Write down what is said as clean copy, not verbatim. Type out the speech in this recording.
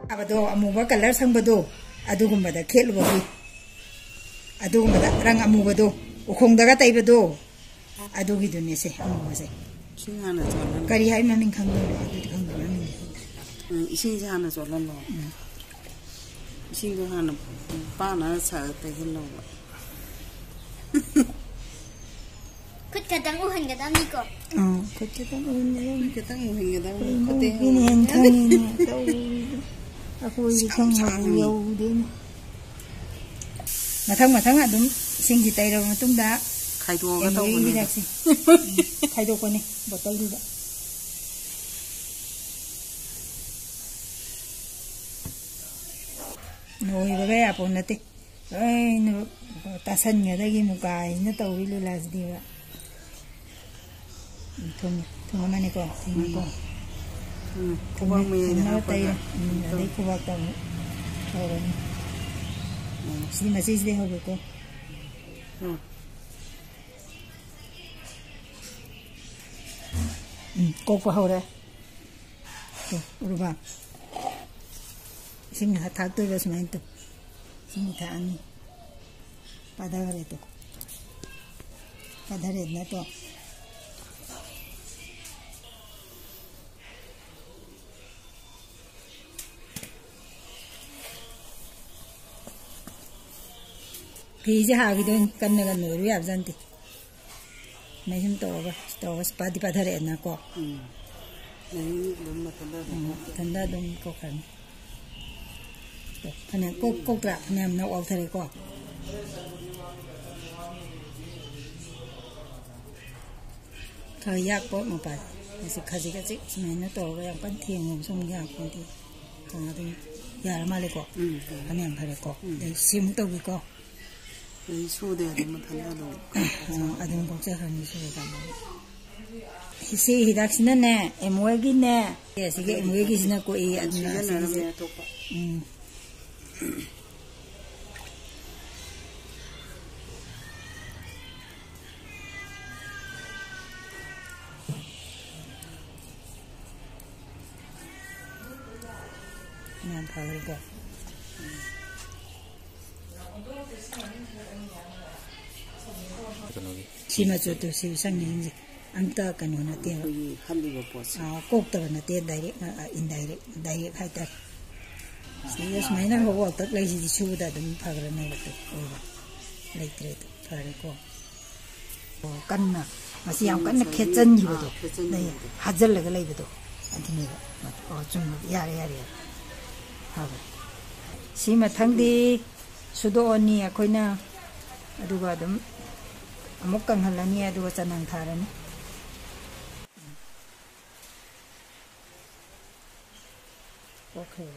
abado amuba color sangbado adugumbada khelubagi adugumbada rang amubado ukhongdaga taibado adugidune se amubase 싱하나 졸라 kari hay naning khangdore adudi khangdore naning 이싱이 하나 졸라로 이싱도 하나 빠나 사때 흘러 그때 우한 게 남니까 그때 우한 게 땅이 우한 게 남고 그때 비는 탕이네 aku không nhiều đến mà thằng đúng sinh gì tay đâu mà tung đá khai đồ cái tao đi đặc gì khai đồ con này bỏ tay đi vậy nồi với bé apple nè tê ơi nó ta sân nhà đây một cái nó tàu đi là gì vậy thùng mà này con thùng con kuang mi na tay đây kuang tao rồi xin mà xin đi học được cô cô có học đấy rồi bà xin hạt tháo tôi vào xem anh tôi xin thả anh pada rồi tôi pada rồi nè tôi 피지 하기도 끝내가 노르이 앞잔디 매힘 또 스파디 바다래 나고 단다 좀 꼭한 그냥 꼭꼭라 그냥 나 올타래고 그 약보 뭐 봐. 그래서 가지가지 지면은 또 그냥 반티에 좀 약본디 그나도 야를 말고 그냥 그랬고 내 심도 있고 수대야 너무 단단하고 아들 복잡한 수대가 시 히닥시네 에모에기네 예시게 에모에기 지나고 이 아들나 그냥 다 그러고 심어줘도 시상인지 안따 까노나 때요. 한리고 보스. 꼭다가나 때 다이렉 하이다. 시리어스 마이너 하고 딱 레이지 수보다 좀 파그러네 것도 레이트레도 파르고. 깐나 마시 양 깐나 개쩐지거도. 네. 하절레가 레이거도. 안티네가. 좀 야래. 하고. 시마 탕디 수도 언니 아코이나 아두가 좀 목강 할라니 아두가 짜난 타라니 오케이